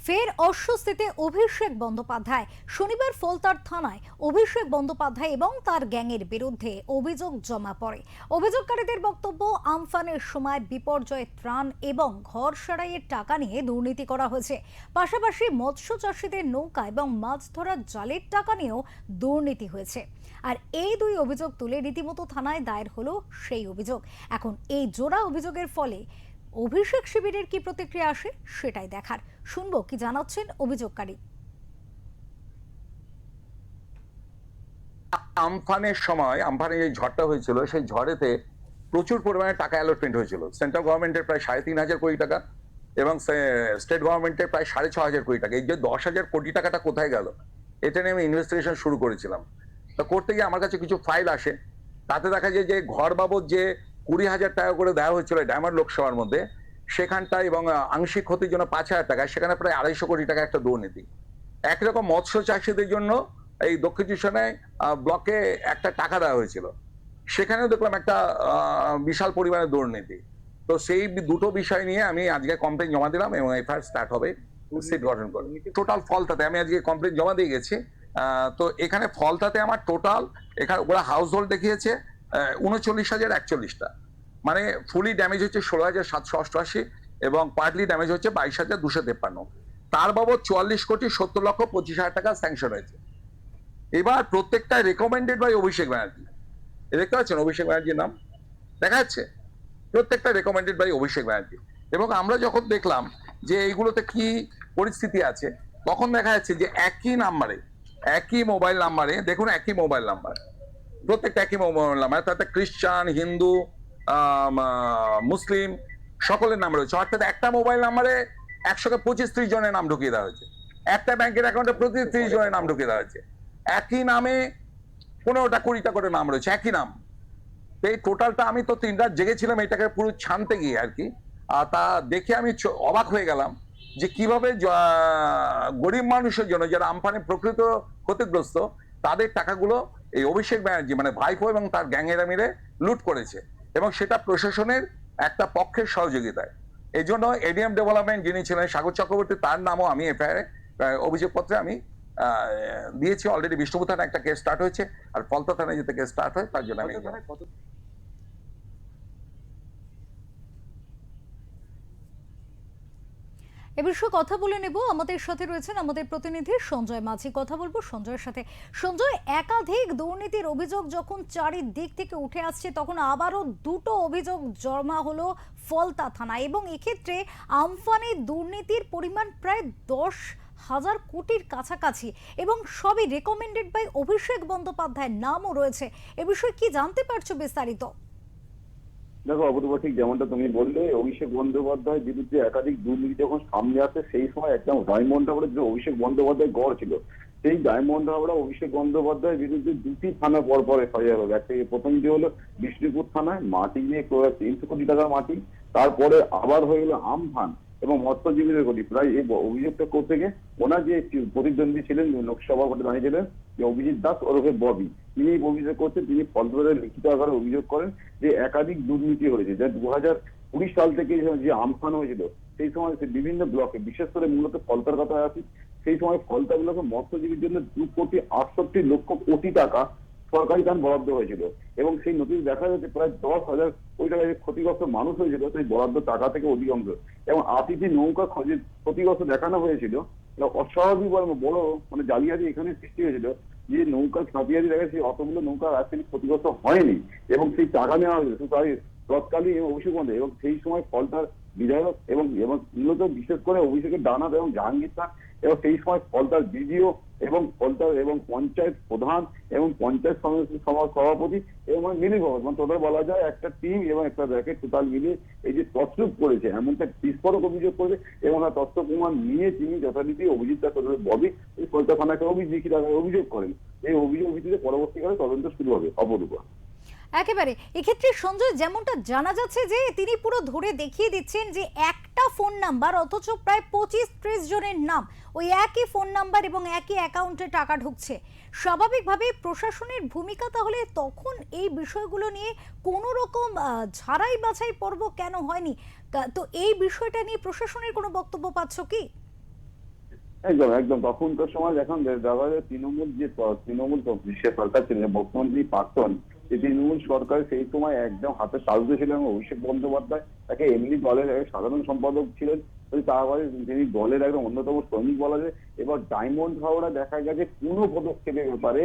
ফের অস্বস্তিতে অভিষেক বন্দ্যোপাধ্যায়। শনিবার ফলতার থানায় অভিষেক বন্দ্যোপাধ্যায় এবং তার গ্যাংয়ের বিরুদ্ধে অভিযোগ জমা পড়ে। অভিযোগকারীদের বক্তব্য, আমফানের সময় বিপর্যয়ে ত্রাণ এবং ঘর সারাইয়ের টাকা নিয়ে দুর্নীতি করা হয়েছে। পাশাপাশি মৎস্য চাষীদের নৌকা এবং মাছ ধরার জালের টাকা নিয়েও দুর্নীতি হয়েছে। আর এই দুই অভিযোগ তুলে রীতিমতো থানায় দায়ের হলো সেই অভিযোগ। এখন এই জোড়া অভিযোগের ফলে অভিষেক শিবিরের কি প্রতিক্রিয়া আসে সেটাই দেখার। শুনবো কি জানাচ্ছেন অভিযোগকারী। আমফানের সময় আমফানের যে ঝড়টা হয়েছিল সেই ঝড়েতে প্রচুর পরিমাণে টাকা অ্যালটমেন্ট হয়েছিল। সেন্ট্রাল গভর্নমেন্টের প্রায় 3,500 কোটি টাকা এবং স্টেট গভর্নমেন্টের প্রায় 6,500 কোটি টাকা। এই যে 10,000 কোটি টাকাটা কোথায় গেল, এটা নিয়ে আমি ইনভেস্টিগেশন শুরু করেছিলাম। তা করতে গিয়ে আমার কাছে কিছু ফাইল আসে, তাতে দেখা যায় যে ঘর বাবদ যে 20,000 টাকা করে দেওয়া হয়েছিল ডায়মন্ড লোকসভার মধ্যে, সেখানটা এবং আংশিক ক্ষতির জন্য 5,000 টাকা, সেখানে প্রায় 250 কোটি টাকা একটা দুর্নীতি। একই রকম মৎস্য চাষীদের জন্য এই দক্ষিণ চব্বিশ ব্লকে একটা টাকা দেওয়া হয়েছিল, সেখানেও দেখলাম একটা বিশাল পরিমাণের দুর্নীতি। তো সেই দুটো বিষয় নিয়ে আমি আজকে কমপ্লেন জমা দিলাম এবং এফআইআর স্টার্ট হবে সিট গঠন করে। টোটাল ফলতাতে আমি আজকে কমপ্লেন জমা দিয়ে গেছি। তো এখানে ফলতাতে আমার টোটাল, এখানে ওরা হাউস হোল্ড দেখিয়েছে 39,041টা, মানে ফুলি ড্যামেজ হচ্ছে 16,788 এবং পার্টলি ড্যামেজ হচ্ছে 22,253। তার বাবদ 44,70,25,000 টাকা স্যাংশন হয়েছে। এবার প্রত্যেকটা রেকমেন্ডেড বাই অভিষেক ব্যানার্জি। দেখতে পাচ্ছেন অভিষেক ব্যানার্জির নাম দেখা যাচ্ছে, প্রত্যেকটা রেকমেন্ডেড বাই অভিষেক ব্যানার্জি। এবং আমরা যখন দেখলাম যে এইগুলোতে কি পরিস্থিতি আছে, তখন দেখা যাচ্ছে যে একই নাম্বারে, একই মোবাইল নাম্বারে, দেখুন একই মোবাইল নাম্বার, প্রত্যেকটা একই মোবাইল নাম্বার, তাতে খ্রিস্টান, হিন্দু, মুসলিম সকলের নাম রয়েছে। অর্থাৎ একটা মোবাইল নাম্বারে 125-30 জনের নাম ঢুকিয়ে দেওয়া হয়েছে। একটা ব্যাংকের অ্যাকাউন্টে প্রতি 30 জনের নাম ঢুকিয়ে দেওয়া হয়েছে। একই নামে 15টা 20টা করে নাম রয়েছে, একই নাম। এই টোটালটা, আমি তো 3 রাত জেগেছিলাম এটাকে পুরো ছানতে গিয়ে আর কি। তা দেখে আমি অবাক হয়ে গেলাম যে কিভাবে গরিব মানুষের জন্য, যারা আমফানে প্রকৃত ক্ষতিগ্রস্ত, তাদের টাকাগুলো এই অভিষেক ব্যানার্জি মানে ভাইপো এবং তার গ্যাংয়েরা মিলে লুট করেছে, এবং সেটা প্রশাসনের একটা পক্ষের সহযোগিতায়। এই জন্য এডিএম ডেভেলপমেন্ট যিনি ছিলেন সাগর চক্রবর্তী, তার নামও আমি এফআইআর অভিযোগপত্রে আমি দিয়েছি অলরেডি। বিষ্ণুপুর থানায় একটা কেস স্টার্ট হয়েছে, আর ফলতা থানায় যেতে কেস স্টার্ট হয় তার জন্য আমি এ বিষয়ে কথা বলে নেব। আমাদের সাথে রয়েছেন আমাদের প্রতিনিধি সঞ্জয় মাঝি। কথা বলবো সঞ্জয়ের সাথে। সঞ্জয়, একাধিক দুর্নীতির অভিযোগ যখন চারিদিক থেকে উঠে আসছে, তখন আবারও দুটো অভিযোগ জমা হলো ফলতা থানায়, এবং এক্ষেত্রে আমফানে দুর্নীতির পরিমাণ প্রায় 10,000 কোটির কাছাকাছি, এবং সবই রেকমেন্ডেড বাই অভিষেক বন্দ্যোপাধ্যায়ের নামও রয়েছে। এ বিষয়ে কি জানতে পারছো বিস্তারিত? দেখো অপূর্ব, ঠিক যেমনটা তুমি বললে, অভিষেক বন্দ্যোপাধ্যায়ের বিরুদ্ধে একাধিক দুর্নীতি যখন সামনে আসে, সেই সময় একদম ডায়মন্ড হারবারে যে অভিষেক বন্দ্যোপাধ্যায় গড় ছিল, সেই ডায়মন্ড হারবারে অভিষেক বন্দ্যোপাধ্যায়ের বিরুদ্ধে দুটি থানা পর এফআইআর হলো। একটা প্রথমটি হলো বিষ্ণুপুর থানায়, মাটি নিয়ে 300 কোটি টাকার মাটি। তারপরে আবার হয়ে গেল আমফান এবং মৎস্যজীবীদের কোটি প্রায়। এই অভিযোগটা করতে গিয়ে ওনার যে প্রতিদ্বন্দ্বী ছিলেন, লোকসভা ভোটে দাঁড়িয়েছিলেন যে অভিজিৎ দাস ওরফে ববি, তিনি অভিযোগ করছেন, তিনি ফলতাতে লিখিত আকারে অভিযোগ করেন যে একাধিক দুর্নীতি হয়েছে। যা 2020 সাল থেকে যে আমফান হয়েছিল, সেই সময় বিভিন্ন ব্লকে, বিশেষ করে মূলত ফলতার কথা আসি, সেই সময় ফলতা ব্লকে মৎস্যজীবীর জন্য 2,68,00,00,000 টাকা সরকারি দান বরাদ্দ হয়েছিল। এবং সেই নোটিশ দেখা যাচ্ছে প্রায় 10,000 কোটি টাকা যে ক্ষতিগ্রস্ত মানুষ হয়েছিল সেই বরাদ্দ টাকা থেকে অধিকাংশ, এবং 80টি নৌকা ক্ষতিগ্রস্ত দেখানো হয়েছিল। অস্বাভাবিক বড় মানে জালিয়াতি এখানে সৃষ্টি হয়েছিল, যে নৌকা জালিয়াতি দেখা সেই অতগুলো নৌকা অ্যাকচুয়ালি ক্ষতিগ্রস্ত হয়নি, এবং সেই টাকা নেওয়া হয়েছিল তাই তৎকালীন অভিষেক বন্দ্যোপাধ্যায় এবং সেই সময় ফলতার বিধায়ক এবং মূলত বিশেষ করে অভিষেকের ডানাত এবং জাহাঙ্গীর খান, এবং সেই সময় ফলতার বিডিও এবং ফলতার এবং পঞ্চায়েত প্রধান এবং পঞ্চায়েত সভাপতি এবং মিলিভগত, মানে তোদের বলা যায় একটা টিম এবং একটা র্যাকেট টোটাল মিলিয়ে এই যে তছরূপ করেছে, এমনটা বিস্ফোরক অভিযোগ করেছে। এবং তথ্য প্রমাণ নিয়ে তিনি যথারীতি অভিজিৎ দাস ববি এই ফলতা থানাকে অভিযোগ করেন। এই অভিযোগ ভিত্তিতে পরবর্তীকালে তদন্ত শুরু হবে। অপরূপা, একেবারে এক্ষেত্রে সঞ্জয়, যেমনটা জানা যাচ্ছে যে তিনি পুরো ধরে দেখিয়ে দিচ্ছেন যে একটা ফোন নাম্বার, অথচ প্রায় 25-30 জনের নাম, ওই একই ফোন নাম্বার এবং একই অ্যাকাউন্টে টাকা ঢুকছে। স্বাভাবিকভাবে প্রশাসনের ভূমিকা তাহলে তখন এই বিষয়গুলো নিয়ে কোনো রকম ঝাড়াই বাছাই পর্ব কেন হয়নি? তো এই বিষয়টা নিয়ে প্রশাসনের কোনো বক্তব্য পাচ্ছ কি? একদম একদম তখনকার সময় এখন দেখা যায় তৃণমূল সে সরকার ছিলেন, মুখ্যমন্ত্রী প্রাক্তন, এই তৃণমূল সরকার সেই সময় একদম হাতে তালুতে ছিলেন অভিষেক বন্দ্যোপাধ্যায়। তাকে এমনি দলের সাধারণ সম্পাদক ছিলেন, তারপরে তিনি দলের একদম অন্যতম শ্রমিক বলা যায়। এবার ডায়মন্ড হাওড়া দেখা গেছে কোনো পদক্ষেপের ব্যাপারে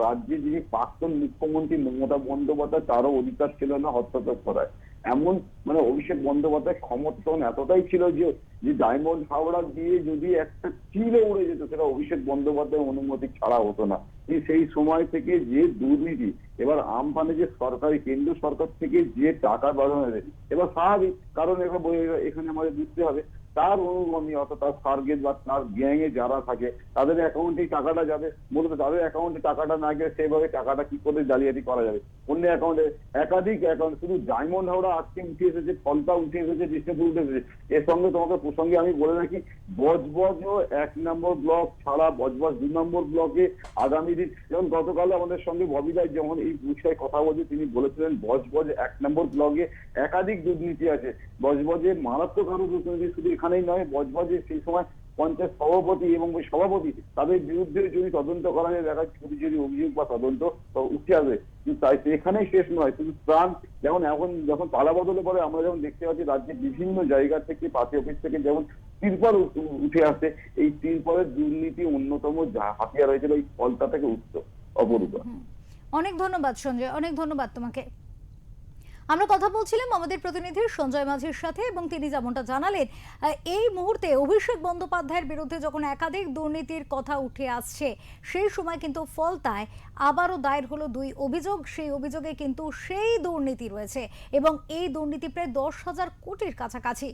রাজ্যে যিনি প্রাক্তন মুখ্যমন্ত্রী মমতা বন্দ্যোপাধ্যায় তারও অধিকার ছিল না হস্তক্ষেপ করার। এমন মানে অভিষেক বন্দ্যোপাধ্যায় ক্ষমতায়ন এতটাই ছিল যে ডায়মন্ড হাওড়া দিয়ে যদি একটা চিলে উড়ে যেত সেটা অভিষেক বন্দ্যোপাধ্যায়ের অনুমতি ছাড়া হতো না। সেই সময় থেকে যে দুর্নীতি, এবার আমফানে যে সরকারি কেন্দ্র সরকার থেকে যে টাকা বাড়ানো হয়েছে, এবার স্বাভাবিক, কারণ এখানে আমাদের বুঝতে হবে তার অনুগামী অর্থাৎ তার টার্গেট বা তার গ্যাং এ যারা থাকে তাদের অ্যাকাউন্টে টাকাটা যাবে, মূলত তাদের অ্যাকাউন্টে টাকাটা না গেলে সেভাবে টাকাটা কি করে জালিয়াতি করা যাবে অন্য অ্যাকাউন্টে। একাধিক অ্যাকাউন্ট, শুধু ডায়মন্ড হাওড়া আজকে উঠে এসেছে, ফলতা উঠে এসেছে, বিষ্ণুপুর উঠে এসেছে। এর সঙ্গে তোমাকে প্রসঙ্গে আমি বলে রাখি, বজবজও 1 নম্বর ব্লক ছাড়া বজবজ 2 নম্বর ব্লকে আগামী দিন, যেমন গতকাল আমাদের সঙ্গে ববিদাই যেমন এই বিষয়ে কথা বলছে, তিনি বলেছিলেন বজবজ 1 নম্বর ব্লকে একাধিক দুর্নীতি আছে। বজবজের মারাত্মক আরো দুর্নীতি শুধু এখানেই নয়, বজবজে সেই সময় পঞ্চায়েত সভাপতি এবং ওই সভাপতি তাদের বিরুদ্ধে যদি তদন্ত করা যায়, দেখা যাচ্ছে যদি অভিযোগ বা তদন্ত উঠে আসবে। কিন্তু তাই এখানেই শেষ নয়, শুধু ত্রাণ, যেমন এখন যখন পালা বদলে পরে আমরা যেমন দেখতে পাচ্ছি রাজ্যের বিভিন্ন জায়গা থেকে পার্টি অফিস থেকে যেমন তিরপল উঠে আসে, এই তিরপলের দুর্নীতি অন্যতম হাতিয়ার হয়েছিল এই ফলতা থেকে উঠত। অপরূপা, অনেক ধন্যবাদ সঞ্জয়, অনেক ধন্যবাদ তোমাকে। আমরা কথা বলছিলাম আমাদের প্রতিনিধি সঞ্জয় মাঝির সাথে এবং তিনি যেমনটা জানালেন, এই মুহূর্তে অভিষেক বন্দ্যোপাধ্যায়ের বিরুদ্ধে যখন একাধিক দুর্নীতির কথা উঠে আসছে, সেই সময় কিন্তু ফলতায় আবারও দায়ের হলো 2 অভিযোগ। সেই অভিযোগে কিন্তু সেই দুর্নীতি রয়েছে এবং এই দুর্নীতি প্রায় 10,000 কোটির কাছাকাছি।